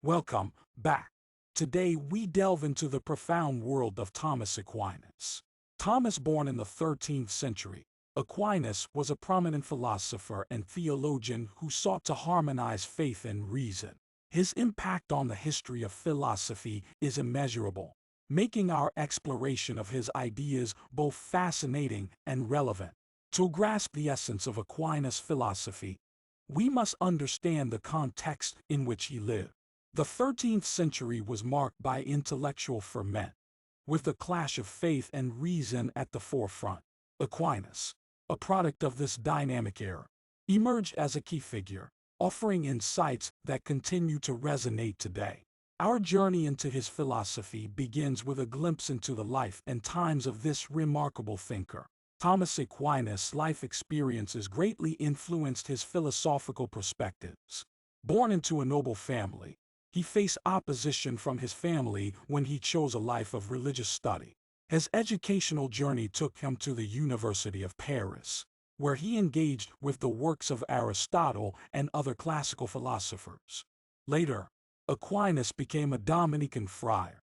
Welcome back. Today we delve into the profound world of Thomas Aquinas. Thomas, born in the 13th century, Aquinas was a prominent philosopher and theologian who sought to harmonize faith and reason. His impact on the history of philosophy is immeasurable, making our exploration of his ideas both fascinating and relevant. To grasp the essence of Aquinas' philosophy, we must understand the context in which he lived. The 13th century was marked by intellectual ferment, with the clash of faith and reason at the forefront. Aquinas, a product of this dynamic era, emerged as a key figure, offering insights that continue to resonate today. Our journey into his philosophy begins with a glimpse into the life and times of this remarkable thinker. Thomas Aquinas' life experiences greatly influenced his philosophical perspectives. Born into a noble family, he faced opposition from his family when he chose a life of religious study. His educational journey took him to the University of Paris, where he engaged with the works of Aristotle and other classical philosophers. Later, Aquinas became a Dominican friar,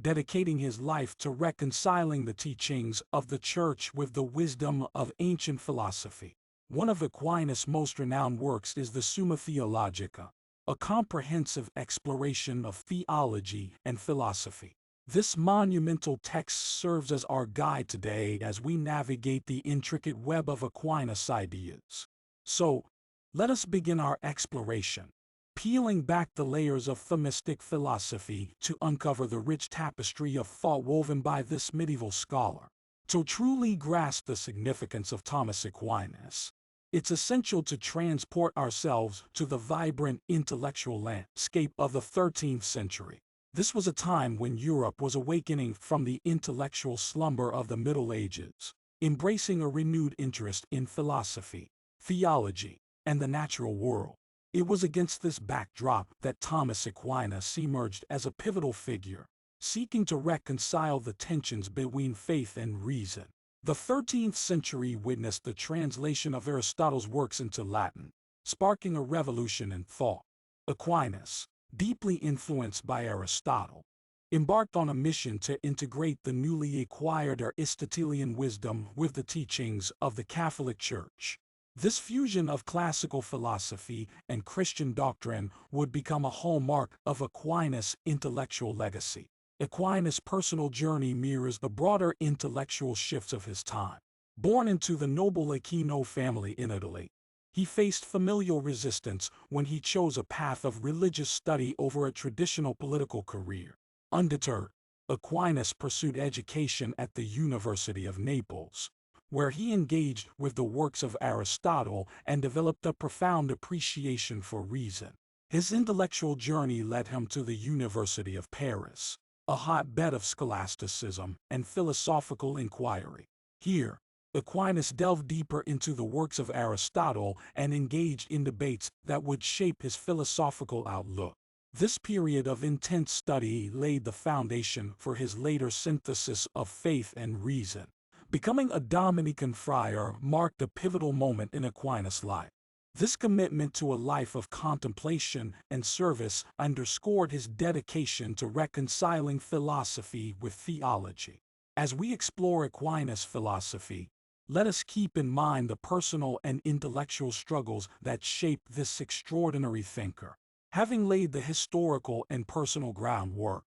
dedicating his life to reconciling the teachings of the Church with the wisdom of ancient philosophy. One of Aquinas' most renowned works is the Summa Theologica, a comprehensive exploration of theology and philosophy. This monumental text serves as our guide today as we navigate the intricate web of Aquinas' ideas. So, let us begin our exploration, peeling back the layers of Thomistic philosophy to uncover the rich tapestry of thought woven by this medieval scholar. To truly grasp the significance of Thomas Aquinas, it's essential to transport ourselves to the vibrant intellectual landscape of the 13th century. This was a time when Europe was awakening from the intellectual slumber of the Middle Ages, embracing a renewed interest in philosophy, theology, and the natural world. It was against this backdrop that Thomas Aquinas emerged as a pivotal figure, seeking to reconcile the tensions between faith and reason. The 13th century witnessed the translation of Aristotle's works into Latin, sparking a revolution in thought. Aquinas, deeply influenced by Aristotle, embarked on a mission to integrate the newly acquired Aristotelian wisdom with the teachings of the Catholic Church. This fusion of classical philosophy and Christian doctrine would become a hallmark of Aquinas' intellectual legacy. Aquinas' personal journey mirrors the broader intellectual shifts of his time. Born into the noble Aquino family in Italy, he faced familial resistance when he chose a path of religious study over a traditional political career. Undeterred, Aquinas pursued education at the University of Naples, where he engaged with the works of Aristotle and developed a profound appreciation for reason. His intellectual journey led him to the University of Paris, a hotbed of scholasticism and philosophical inquiry. Here, Aquinas delved deeper into the works of Aristotle and engaged in debates that would shape his philosophical outlook. This period of intense study laid the foundation for his later synthesis of faith and reason. Becoming a Dominican friar marked a pivotal moment in Aquinas' life. This commitment to a life of contemplation and service underscored his dedication to reconciling philosophy with theology. As we explore Aquinas' philosophy, let us keep in mind the personal and intellectual struggles that shaped this extraordinary thinker. Having laid the historical and personal groundwork,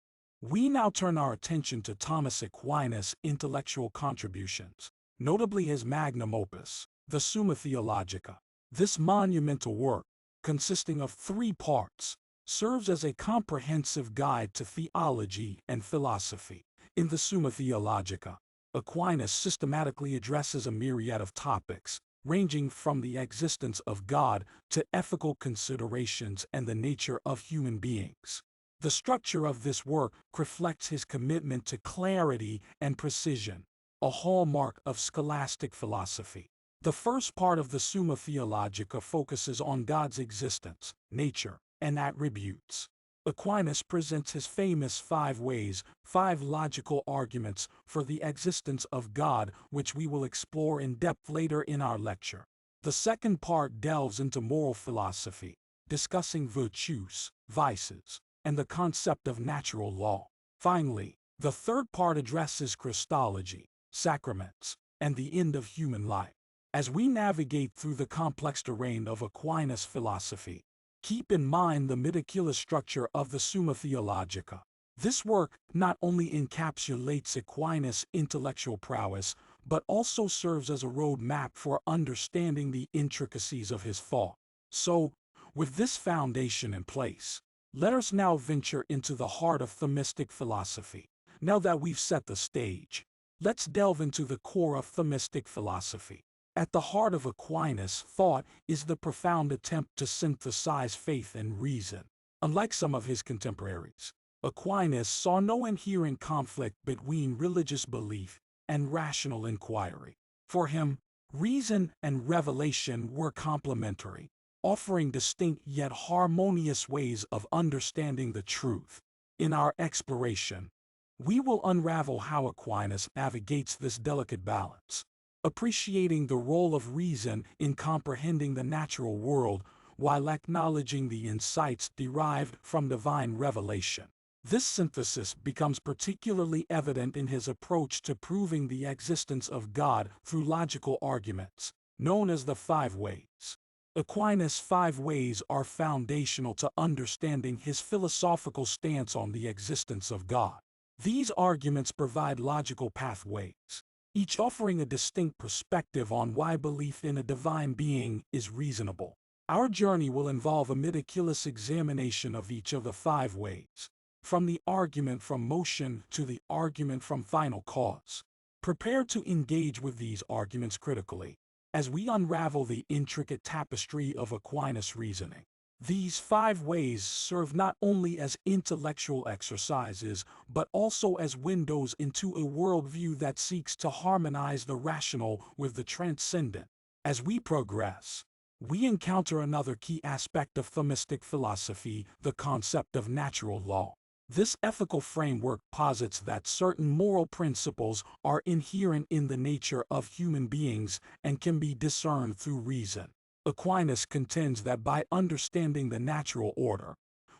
we now turn our attention to Thomas Aquinas' intellectual contributions, notably his magnum opus, the Summa Theologica. This monumental work, consisting of 3 parts, serves as a comprehensive guide to theology and philosophy. In the Summa Theologica, Aquinas systematically addresses a myriad of topics, ranging from the existence of God to ethical considerations and the nature of human beings. The structure of this work reflects his commitment to clarity and precision, a hallmark of scholastic philosophy. The first part of the Summa Theologica focuses on God's existence, nature, and attributes. Aquinas presents his famous 5 ways, 5 logical arguments for the existence of God, which we will explore in depth later in our lecture. The second part delves into moral philosophy, discussing virtues, vices, and the concept of natural law. Finally, the third part addresses Christology, sacraments, and the end of human life. As we navigate through the complex terrain of Aquinas philosophy, keep in mind the meticulous structure of the Summa Theologica. This work not only encapsulates Aquinas' intellectual prowess, but also serves as a roadmap for understanding the intricacies of his thought. So, with this foundation in place, let us now venture into the heart of Thomistic philosophy. Now that we've set the stage, let's delve into the core of Thomistic philosophy. At the heart of Aquinas' thought is the profound attempt to synthesize faith and reason. Unlike some of his contemporaries, Aquinas saw no inherent conflict between religious belief and rational inquiry. For him, reason and revelation were complementary, offering distinct yet harmonious ways of understanding the truth. In our exploration, we will unravel how Aquinas navigates this delicate balance, appreciating the role of reason in comprehending the natural world while acknowledging the insights derived from divine revelation. This synthesis becomes particularly evident in his approach to proving the existence of God through logical arguments, known as the five ways. Aquinas' five ways are foundational to understanding his philosophical stance on the existence of God. These arguments provide logical pathways, each offering a distinct perspective on why belief in a divine being is reasonable. Our journey will involve a meticulous examination of each of the five ways, from the argument from motion to the argument from final cause. Prepare to engage with these arguments critically as we unravel the intricate tapestry of Aquinas' reasoning. These five ways serve not only as intellectual exercises, but also as windows into a worldview that seeks to harmonize the rational with the transcendent. As we progress, we encounter another key aspect of Thomistic philosophy, the concept of natural law. This ethical framework posits that certain moral principles are inherent in the nature of human beings and can be discerned through reason. Aquinas contends that by understanding the natural order,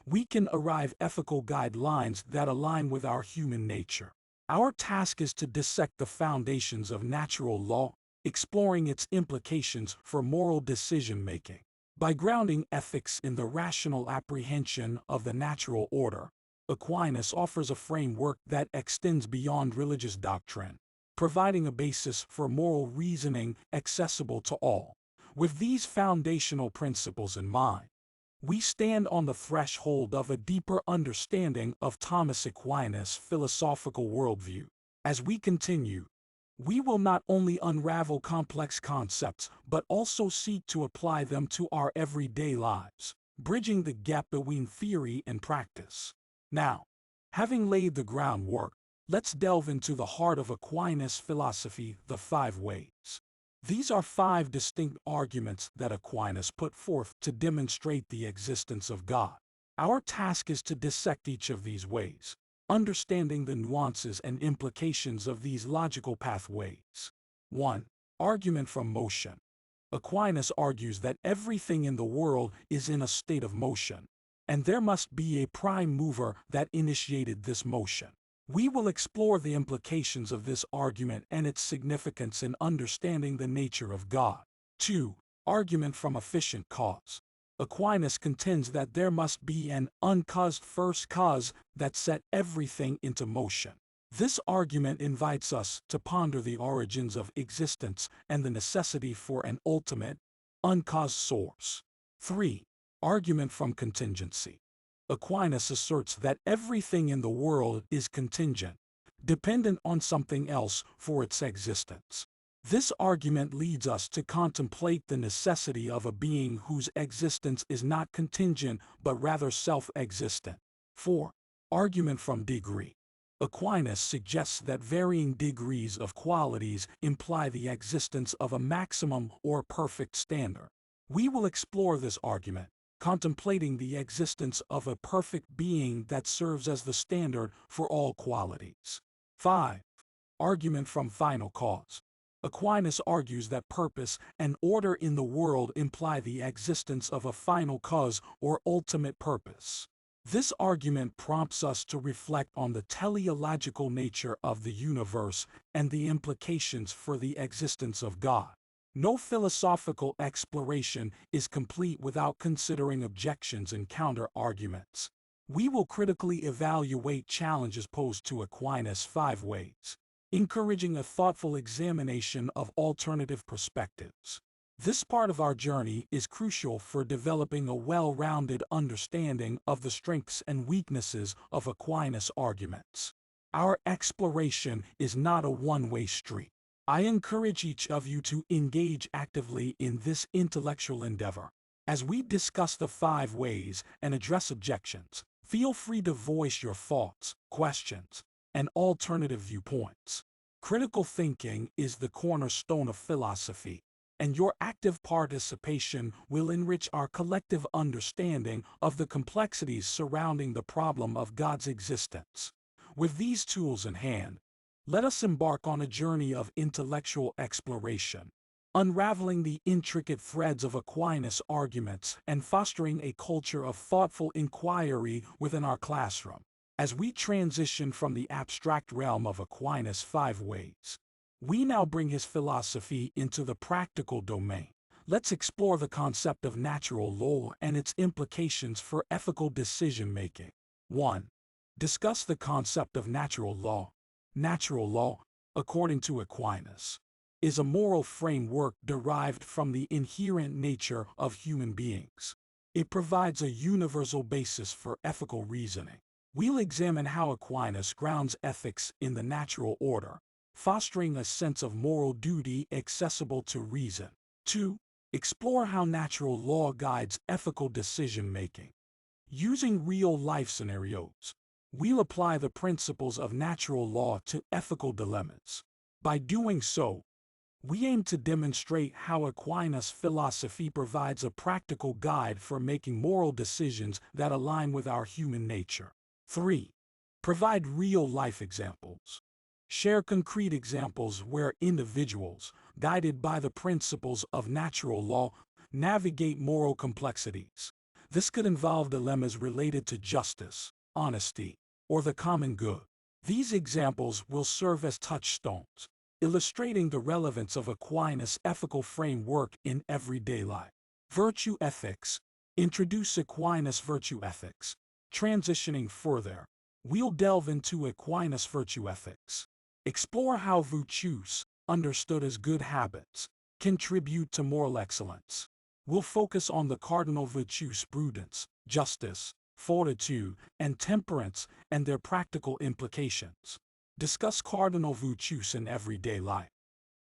we can arrive at ethical guidelines that align with our human nature. Our task is to dissect the foundations of natural law, exploring its implications for moral decision-making. By grounding ethics in the rational apprehension of the natural order, Aquinas offers a framework that extends beyond religious doctrine, providing a basis for moral reasoning accessible to all. With these foundational principles in mind, we stand on the threshold of a deeper understanding of Thomas Aquinas' philosophical worldview. As we continue, we will not only unravel complex concepts, but also seek to apply them to our everyday lives, bridging the gap between theory and practice. Now, having laid the groundwork, let's delve into the heart of Aquinas' philosophy, the five ways. These are five distinct arguments that Aquinas put forth to demonstrate the existence of God. Our task is to dissect each of these ways, understanding the nuances and implications of these logical pathways. 1. Argument from motion. Aquinas argues that everything in the world is in a state of motion, and there must be a prime mover that initiated this motion. We will explore the implications of this argument and its significance in understanding the nature of God. 2. Argument from efficient cause. Aquinas contends that there must be an uncaused first cause that set everything into motion. This argument invites us to ponder the origins of existence and the necessity for an ultimate, uncaused source. 3. Argument from contingency. Aquinas asserts that everything in the world is contingent, dependent on something else for its existence. This argument leads us to contemplate the necessity of a being whose existence is not contingent but rather self-existent. 4. Argument from degree. Aquinas suggests that varying degrees of qualities imply the existence of a maximum or perfect standard. We will explore this argument, contemplating the existence of a perfect being that serves as the standard for all qualities. 5. Argument from final cause. Aquinas argues that purpose and order in the world imply the existence of a final cause or ultimate purpose. This argument prompts us to reflect on the teleological nature of the universe and the implications for the existence of God. No philosophical exploration is complete without considering objections and counter-arguments. We will critically evaluate challenges posed to Aquinas 5 ways, encouraging a thoughtful examination of alternative perspectives. This part of our journey is crucial for developing a well-rounded understanding of the strengths and weaknesses of Aquinas' arguments. Our exploration is not a one-way street. I encourage each of you to engage actively in this intellectual endeavor. As we discuss the 5 ways and address objections, feel free to voice your thoughts, questions, and alternative viewpoints. Critical thinking is the cornerstone of philosophy, and your active participation will enrich our collective understanding of the complexities surrounding the problem of God's existence. With these tools in hand, let us embark on a journey of intellectual exploration, unraveling the intricate threads of Aquinas' arguments and fostering a culture of thoughtful inquiry within our classroom. As we transition from the abstract realm of Aquinas' 5 ways, we now bring his philosophy into the practical domain. Let's explore the concept of natural law and its implications for ethical decision-making. 1. Discuss the concept of natural law. Natural law, according to Aquinas, is a moral framework derived from the inherent nature of human beings. It provides a universal basis for ethical reasoning. We'll examine how Aquinas grounds ethics in the natural order, fostering a sense of moral duty accessible to reason. 2. Explore how natural law guides ethical decision-making. Using real-life scenarios, we'll apply the principles of natural law to ethical dilemmas. By doing so, we aim to demonstrate how Aquinas' philosophy provides a practical guide for making moral decisions that align with our human nature. 3. Provide real-life examples. Share concrete examples where individuals, guided by the principles of natural law, navigate moral complexities. This could involve dilemmas related to justice, honesty, or the common good. These examples will serve as touchstones, illustrating the relevance of Aquinas' ethical framework in everyday life. Virtue ethics. Introduce Aquinas' virtue ethics. Transitioning further, we'll delve into Aquinas' virtue ethics. Explore how virtues, understood as good habits, contribute to moral excellence. We'll focus on the cardinal virtues: prudence, justice, fortitude, and temperance, and their practical implications. Discuss cardinal virtues in everyday life.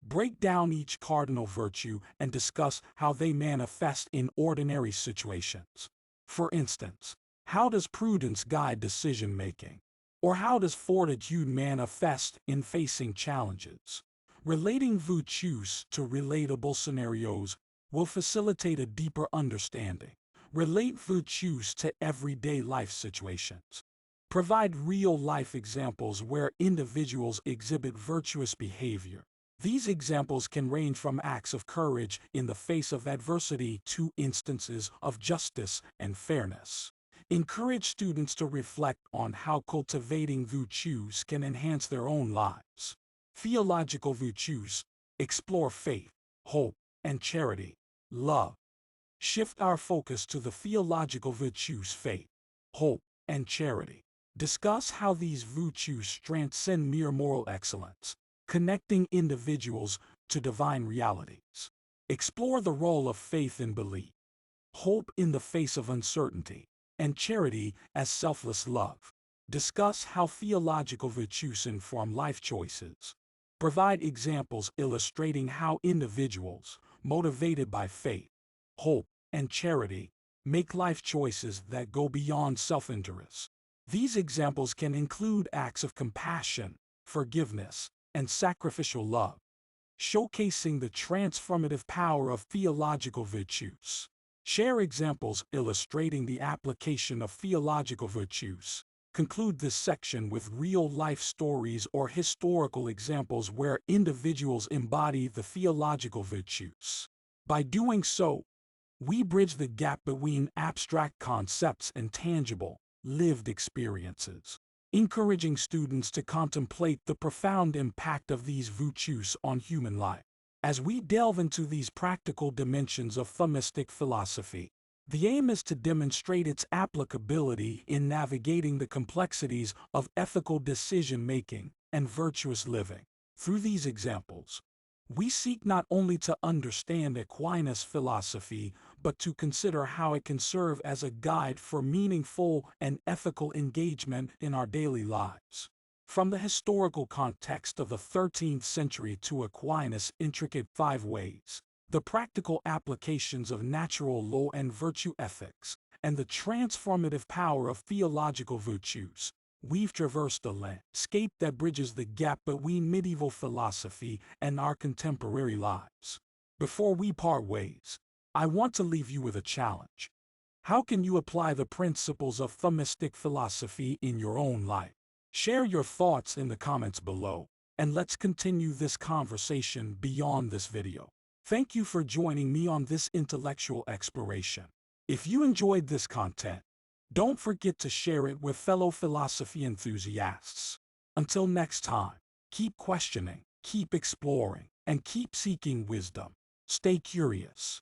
Break down each cardinal virtue and discuss how they manifest in ordinary situations. For instance, how does prudence guide decision-making? Or how does fortitude manifest in facing challenges? Relating virtues to relatable scenarios will facilitate a deeper understanding. Relate virtues to everyday life situations. Provide real-life examples where individuals exhibit virtuous behavior. These examples can range from acts of courage in the face of adversity to instances of justice and fairness. Encourage students to reflect on how cultivating virtues can enhance their own lives. Theological virtues. Explore faith, hope, and charity. Love. Shift our focus to the theological virtues: faith, hope, and charity. Discuss how these virtues transcend mere moral excellence, connecting individuals to divine realities. Explore the role of faith in belief, hope in the face of uncertainty, and charity as selfless love. Discuss how theological virtues inform life choices. Provide examples illustrating how individuals, motivated by faith, hope, and charity, make life choices that go beyond self-interest. These examples can include acts of compassion, forgiveness, and sacrificial love, showcasing the transformative power of theological virtues. Share examples illustrating the application of theological virtues. Conclude this section with real-life stories or historical examples where individuals embody the theological virtues. By doing so, we bridge the gap between abstract concepts and tangible, lived experiences, encouraging students to contemplate the profound impact of these virtues on human life. As we delve into these practical dimensions of Thomistic philosophy, the aim is to demonstrate its applicability in navigating the complexities of ethical decision-making and virtuous living. Through these examples, we seek not only to understand Aquinas' philosophy, but to consider how it can serve as a guide for meaningful and ethical engagement in our daily lives. From the historical context of the 13th century to Aquinas' intricate five ways, the practical applications of natural law and virtue ethics, and the transformative power of theological virtues, we've traversed a landscape that bridges the gap between medieval philosophy and our contemporary lives. Before we part ways, I want to leave you with a challenge. How can you apply the principles of Thomistic philosophy in your own life? Share your thoughts in the comments below, and let's continue this conversation beyond this video. Thank you for joining me on this intellectual exploration. If you enjoyed this content, don't forget to share it with fellow philosophy enthusiasts. Until next time, keep questioning, keep exploring, and keep seeking wisdom. Stay curious.